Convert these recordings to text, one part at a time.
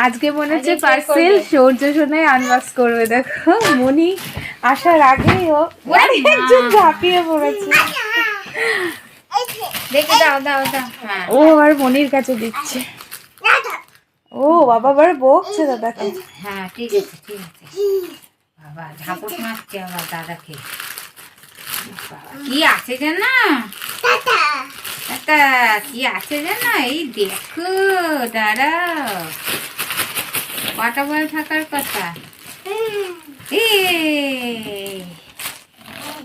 আজকে মনে হচ্ছে পার্সেল সূর্য সোনাই আনবক্স করবে। দেখো মনি আসার আগেই ও একজন ঝাঁপিয়ে পড়েছে। দেখে দাও দাও দাও। ও আর মনির কাছে দিচ্ছে। ও বাবা আবার বকছে দাদাকে। হ্যাঁ ঠিক আছে ঠিক আছে। বাবা ঝাপট মারছে আবার দাদাকে। কি আছে জানো? কি আছে জানো? এই দেখো দাঁড়াও, কটা বল থাকার কথা?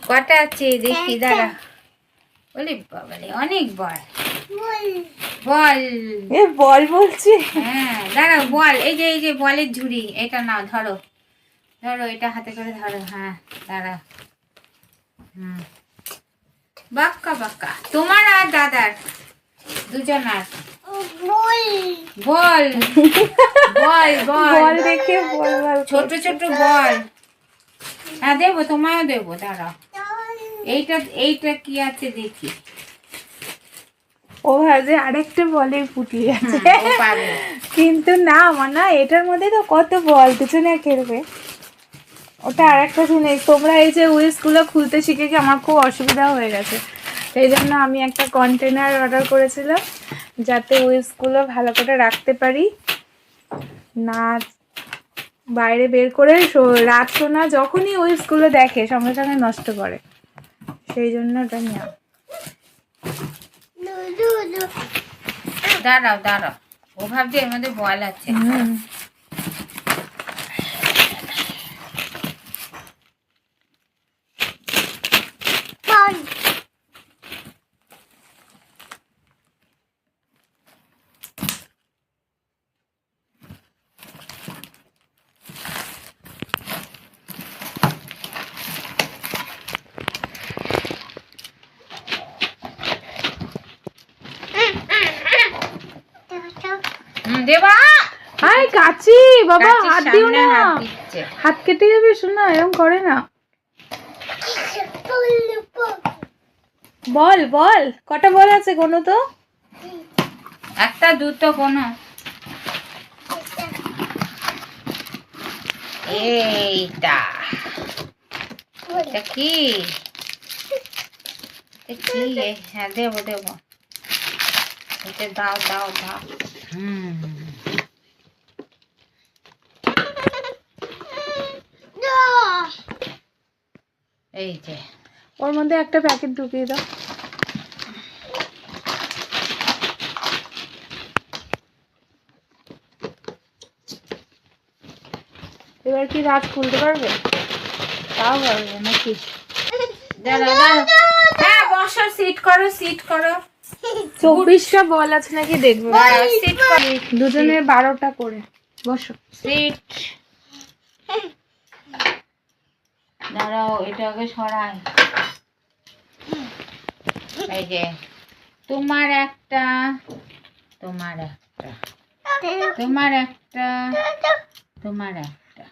কটা আছে দেখি, দাঁড়া। বলি বাবারে অনেক বল। বল এ বল বলছি। হ্যাঁ দাঁড়াও, বল। এই যে বলের ঝুড়ি, এটা নাও, ধরো ধরো, এটা হাতে করে ধরো। হ্যাঁ দাঁড়া। বাক্কা বাক্কা, তোমার আর দাদার দুজনার বল বল বল দেখে বল ছোট ছোট বল। হ্যাঁ দেবো, তোমায়ও দেবো, দাঁড়াও। এইটা কি আছে দেখি। ও ভাবে আরেকটা বলের পুটলি আছে, ও পাবে। কিন্তু না মানা, এটার মধ্যে তো কত বল, দুজনে খেলবে। ওটা আরেকটা জিনিস। তোমরা এই যে উইসগুলো খুলতে শিখে কি আমার খুব অসুবিধা হয়ে গেছে, সেই জন্য আমি একটা কন্টেনার অর্ডার করেছিলাম যাতে উইসগুলো ভালো করে রাখতে পারি, না বাইরে বের করে রাত সোনা যখনই উইসগুলো দেখে সঙ্গে সঙ্গে নষ্ট করে, সেই জন্য ওটা নেওয়া। দাঁড়াও দাঁড়াও, ও ভাবছে এর মধ্যে বল আছে। দেবা আই কাচি বাবা, কাচির হাত দিও সামনে না, হাত দিচ্ছে। হাত কেটে যাবে। শোনা এরকম করে না। বল বল, কটা বল আছে কোনো তো? একটা দুটো কোনো। এইটা এটা কি? কি? হ্যাঁ দেবো দেবো, এটা দাও দাও দাও। এই যে ওর মধ্যে একটা প্যাকেট ঢুকিয়ে দাও। এবার কি রাত খুলতে পারবে? তাও পারবে নাকি? দাঁড়াও দাঁড়াও, হ্যাঁ বসো, সিট করো সিট করো। 24টা বল আছে নাকি দেখবো। সিট করো, দুজনের 12টা করে। বসো। সিট। দাঁড়াও, এটা আগে সরাই। এই যে তোমার একটা, তোমার একটা, তোমার একটা, তোমার একটা।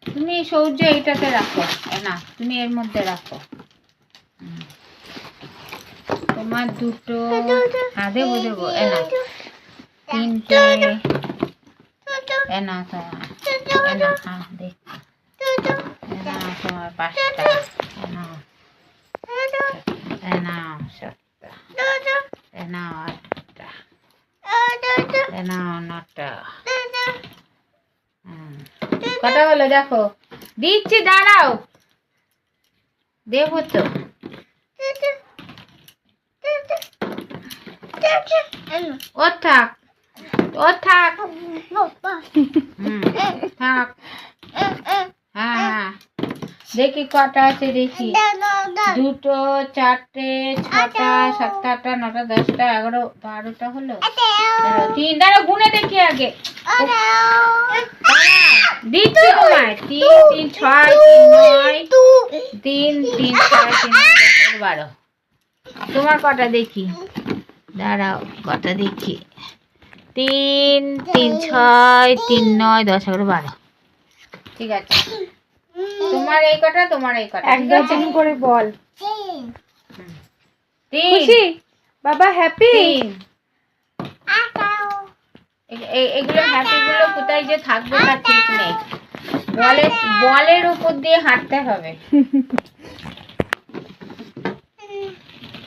তুমি সৌর্য এইটাতে রাখো, না তুমি এর মধ্যে রাখো। তোমার দুটো, হ্যাঁ দেবো দেবো। এনা তিনটে, এনা তোমার, এনা হ্যাঁ দেখ, এনা তোমার 5টা, এনা এনা 7টা, এনা 8টা, এনা 9টা। কটা হলো দেখো, দিচ্ছি দাঁড়াও, দেবো তো। ও থাক, ও থাক, থাক। হ্যাঁ দেখি কটা আছে দেখি। 2, 4, 6, 7, 8, 9, 10, 11, 12টা হলো। 3, দাঁড়াও গুনে দেখি আগে। দিচ্ছি তোমায়। 3, 3, 6, 3, 9, 3, 3, 6, 3, 10, 12। তোমার কটা দেখি, দাঁড়াও কটা দেখি। 3, 3, 6, 3, 9, 10, 11, 12। ঠিক আছে, তোমার এই কটা, তোমার এই কটা। এক ডজন করে বল। 3, খুশি? বাবা হ্যাপি। 3 এগুলো হ্যাপি গুলো কোথায় যে থাকবে তার ঠিক নেই। বলের উপর দিয়ে হাঁটতে হবে।